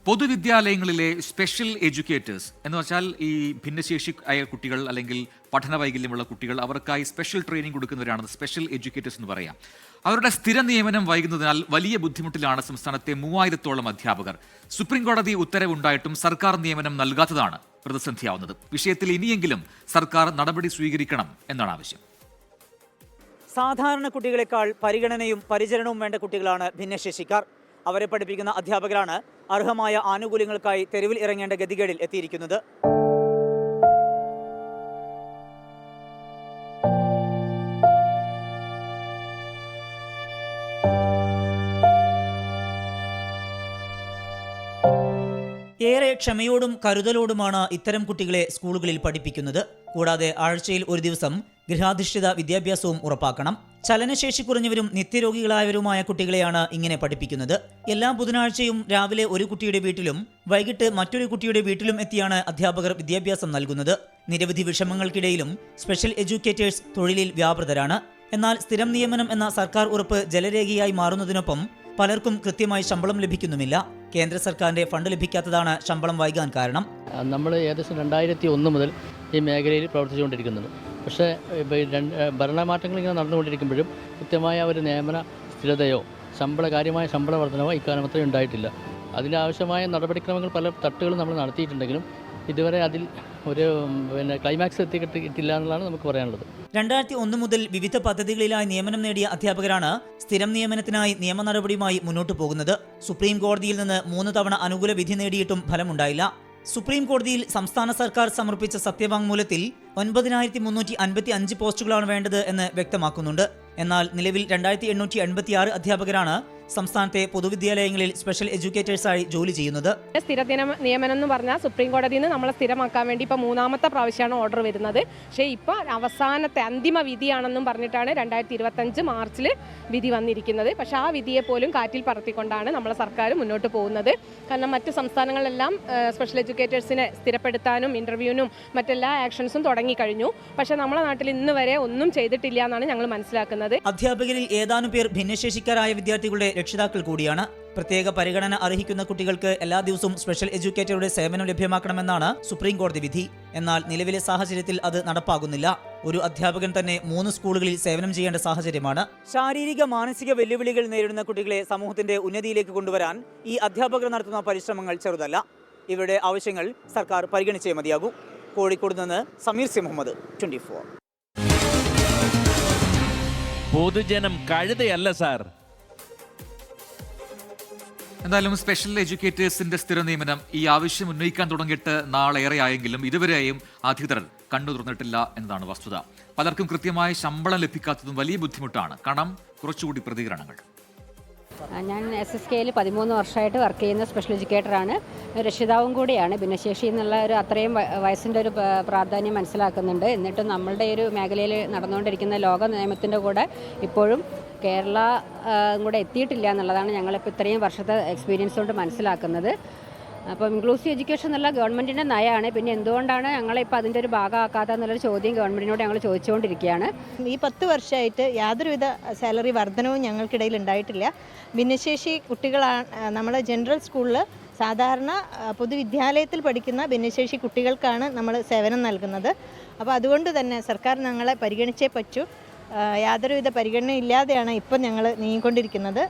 പൊതുവിദ്യാലയങ്ങളിലെ special educators എന്ന് വെച്ചാൽ ഈ ഭിന്നശേഷി ആയ കുട്ടികൾ അല്ലെങ്കിൽ പഠന വൈകല്യമുള്ള കുട്ടികൾ അവർക്കായി സ്പെഷ്യൽ ട്രെയിനിങ് കൊടുക്കുന്നവരാണ് സ്പെഷ്യൽ എഡ്യൂക്കേറ്റേഴ്സ് എന്ന് പറയാം. അവരുടെ സ്ഥിര നിയമനം വൈകുന്നതിനാൽ വലിയ ബുദ്ധിമുട്ടിലാണ് സംസ്ഥാനത്തെ 3000-ഓളം അധ്യാപകർ. സുപ്രീം കോടതി ഉത്തരവുണ്ടായിട്ടും സർക്കാർ നിയമനം നൽകാത്തതാണ് പ്രതിസന്ധിയാവുന്നത്. വിഷയത്തിൽ ഇനിയെങ്കിലും സർക്കാർ നടപടി സ്വീകരിക്കണം എന്നാണ് ആവശ്യം. സാധാരണ കുട്ടികളെക്കാൾ പരിഗണനയും പരിചരണവും വേണ്ട കുട്ടികളാണ് ഭിന്നശേഷിക്കാർ. അവരെ പഠിപ്പിക്കുന്ന അധ്യാപകരാണ് അർഹമായ ആനുകൂല്യങ്ങൾക്കായി തെരുവിൽ ഇറങ്ങേണ്ട ഗതികേടിൽ എത്തിയിരിക്കുന്നത്. ഏറെ ക്ഷമയോടും കരുതലോടുമാണ് ഇത്തരം കുട്ടികളെ സ്കൂളുകളിൽ പഠിപ്പിക്കുന്നത്. കൂടാതെ ആഴ്ചയിൽ ഒരു ദിവസം ഗൃഹാധിഷ്ഠിത വിദ്യാഭ്യാസവും ഉറപ്പാക്കണം. ചലനശേഷി കുറഞ്ഞവരും നിത്യരോഗികളായവരുമായ കുട്ടികളെയാണ് ഇങ്ങനെ പഠിപ്പിക്കുന്നത്. എല്ലാ ബുധനാഴ്ചയും രാവിലെ ഒരു കുട്ടിയുടെ വീട്ടിലും വൈകിട്ട് മറ്റൊരു കുട്ടിയുടെ വീട്ടിലും എത്തിയാണ് അധ്യാപകർ വിദ്യാഭ്യാസം നൽകുന്നത്. നിരവധി വിഷമങ്ങൾക്കിടയിലും സ്പെഷ്യൽ എഡ്യൂക്കേറ്റേഴ്സ് തൊഴിലിൽ വ്യാപൃതരാണ്. എന്നാൽ സ്ഥിരം നിയമനം എന്ന സർക്കാർ ഉറപ്പ് ജലരേഖയായി മാറുന്നതിനൊപ്പം പലർക്കും കൃത്യമായി ശമ്പളം ലഭിക്കുന്നുമില്ല. കേന്ദ്ര സർക്കാരിന്റെ ഫണ്ട് ലഭിക്കാത്തതാണ് ശമ്പളം വൈകാൻ കാരണം. നമ്മൾ ഏകദേശം 2001 മുതൽ ഈ മേഖലയിൽ പ്രവർത്തിച്ചുകൊണ്ടിരിക്കുന്നുണ്ട്. പക്ഷേ ഭരണമാറ്റങ്ങൾ ഇങ്ങനെ നടന്നുകൊണ്ടിരിക്കുമ്പോഴും കൃത്യമായ ഒരു നിയമന സ്ഥിരതയോ കാര്യമായ ശമ്പള വർധനവോ ഇക്കാലം അത്രയും ഉണ്ടായിട്ടില്ല. അതിനാവശ്യമായ നടപടിക്രമങ്ങൾ പല തട്ടുകളും നമ്മൾ നടത്തിയിട്ടുണ്ടെങ്കിലും ഇതുവരെ അതിൽ ഒരു ക്ലൈമാക്സ് എത്തിക്കിട്ടില്ല എന്നുള്ളതാണ് നമുക്ക് പറയാനുള്ളത്. 2001 മുതൽ വിവിധ പദ്ധതികളിലായി നിയമനം നേടിയ അധ്യാപകരാണ് സ്ഥിരം നിയമനത്തിനായി നിയമ നടപടിയുമായി മുന്നോട്ടു പോകുന്നത്. സുപ്രീം കോടതിയിൽ നിന്ന് 3 തവണ അനുകൂല വിധി നേടിയിട്ടും ഫലമുണ്ടായില്ല. സുപ്രീം കോടതിയിൽ സംസ്ഥാന സർക്കാർ സമർപ്പിച്ച സത്യവാങ്മൂലത്തിൽ 9355 പോസ്റ്റുകളാണ് വേണ്ടത് എന്ന് വ്യക്തമാക്കുന്നുണ്ട്. എന്നാൽ നിലവിൽ 2886 അധ്യാപകരാണ് സംസ്ഥാനത്തെ പൊതുവിദ്യാലയങ്ങളിൽ സ്പെഷ്യൽ എഡ്യൂക്കേറ്റേഴ്സായി ജോലി ചെയ്യുന്നത്. സ്ഥിര നിയമനം എന്ന് പറഞ്ഞാൽ സുപ്രീം കോടതിയിൽ നിന്ന് നമ്മളെ സ്ഥിരമാക്കാൻ വേണ്ടി ഇപ്പോൾ 3ാമത്തെ പ്രാവശ്യമാണ് ഓർഡർ വരുന്നത്. പക്ഷേ ഇപ്പോൾ അവസാനത്തെ അന്തിമ വിധിയാണെന്നും പറഞ്ഞിട്ടാണ് 2025 മാർച്ചിൽ വിധി വന്നിരിക്കുന്നത്. പക്ഷേ ആ വിധിയെ പോലും കാറ്റിൽ പറത്തിക്കൊണ്ടാണ് നമ്മളെ സർക്കാർ മുന്നോട്ട് പോകുന്നത്. കാരണം മറ്റ് സംസ്ഥാനങ്ങളിലെല്ലാം സ്പെഷ്യൽ എഡ്യൂക്കേറ്റേഴ്സിനെ സ്ഥിരപ്പെടുത്താനും ഇൻ്റർവ്യൂവിനും മറ്റെല്ലാ ആക്ഷൻസും തുടങ്ങിക്കഴിഞ്ഞു. പക്ഷേ നമ്മുടെ നാട്ടിൽ ഇന്ന് വരെ ഒന്നും ചെയ്തിട്ടില്ല എന്നാണ് ഞങ്ങൾ മനസ്സിലാക്കുന്നത്. അധ്യാപകരിൽ ഏതാനും പേർ ഭിന്നശേഷിക്കാരായ വിദ്യാർത്ഥികളുടെ രക്ഷിതാക്കൾ കൂടിയാണ്. പ്രത്യേക പരിഗണന അർഹിക്കുന്ന കുട്ടികൾക്ക് എല്ലാ ദിവസവും സ്പെഷ്യൽ എഡ്യൂക്കേറ്ററുടെ സേവനം ലഭ്യമാക്കണമെന്നാണ് സുപ്രീം കോടതി വിധി. എന്നാൽ നിലവിലെ സാഹചര്യത്തിൽ അത് നടപ്പാകുന്നില്ല. ഒരു അധ്യാപകൻ തന്നെ 3 സ്കൂളുകളിൽ സേവനം ചെയ്യേണ്ട സാഹചര്യമാണ്. ശാരീരിക മാനസിക വെല്ലുവിളികൾ നേരിടുന്ന കുട്ടികളെ സമൂഹത്തിന്റെ ഉന്നതിയിലേക്ക് കൊണ്ടുവരാൻ ഈ അധ്യാപകർ നടത്തുന്ന പരിശ്രമങ്ങൾ ചെറുതല്ല. ഇവരുടെ ആവശ്യങ്ങൾ സർക്കാർ പരിഗണിച്ചേ മതിയാകൂ. കോഴിക്കോട് നിന്ന് സമീർ സി മുഹമ്മദ്, 24. പൊതുജനം കഴുതയല്ല സാർ. എന്തായാലും സ്പെഷ്യൽ എഡ്യൂക്കേറ്റേഴ്സിന്റെ സ്ഥിര നിയമനം ഈ ആവശ്യം ഉന്നയിക്കാൻ തുടങ്ങിയിട്ട് നാളേറെയായെങ്കിലും ഇതുവരെയും അധികൃതർ കണ്ണു തുറന്നിട്ടില്ല എന്നതാണ് വസ്തുത. പലർക്കും കൃത്യമായ ശമ്പളം ലഭിക്കാത്തതും വലിയ ബുദ്ധിമുട്ടാണ്. കാണാം കുറച്ചുകൂടി പ്രതികരണങ്ങൾ. ഞാൻ SSKയിൽ 13 വർഷമായിട്ട് വർക്ക് ചെയ്യുന്ന സ്പെഷ്യൽ എഡ്യൂക്കേറ്ററാണ്. രക്ഷിതാവും കൂടിയാണ്. ഭിന്നശേഷി എന്നുള്ള ഒരു അത്രയും വയസ്സിൻ്റെ ഒരു പ്രാധാന്യം മനസ്സിലാക്കുന്നുണ്ട്. എന്നിട്ടും നമ്മളുടെ ഒരു മേഖലയിൽ നടന്നുകൊണ്ടിരിക്കുന്ന ലോക നിയമത്തിൻ്റെ കൂടെ ഇപ്പോഴും കേരള കൂടെ എത്തിയിട്ടില്ല എന്നുള്ളതാണ് ഞങ്ങളിപ്പോൾ ഇത്രയും വർഷത്തെ എക്സ്പീരിയൻസ് കൊണ്ട് മനസ്സിലാക്കുന്നത്. അപ്പം ഇൻക്ലൂസീവ് എഡ്യൂക്കേഷൻ എന്നുള്ള ഗവൺമെൻറ്റിൻ്റെ നയമാണ്. പിന്നെ എന്തുകൊണ്ടാണ് ഞങ്ങളിപ്പോൾ അതിൻ്റെ ഒരു ഭാഗമാക്കാത്ത എന്നുള്ളൊരു ചോദ്യം ഗവൺമെൻറ്റിനോട് ഞങ്ങൾ ചോദിച്ചുകൊണ്ടിരിക്കുകയാണ്. ഈ 10 വർഷമായിട്ട് യാതൊരുവിധ സാലറി വർധനവും ഞങ്ങൾക്കിടയിൽ ഉണ്ടായിട്ടില്ല. ഭിന്നശേഷി കുട്ടികളാണ് നമ്മുടെ ജനറൽ സ്കൂളിൽ സാധാരണ പൊതുവിദ്യാലയത്തിൽ പഠിക്കുന്ന ഭിന്നശേഷി കുട്ടികൾക്കാണ് നമ്മൾ സേവനം നൽകുന്നത്. അപ്പോൾ അതുകൊണ്ട് തന്നെ സർക്കാർ ഞങ്ങളെ പരിഗണിച്ചേ പറ്റൂ. യാതൊരുവിധ പരിഗണനയില്ലാതെയാണ് ഇപ്പം ഞങ്ങൾ നീങ്ങിക്കൊണ്ടിരിക്കുന്നത്.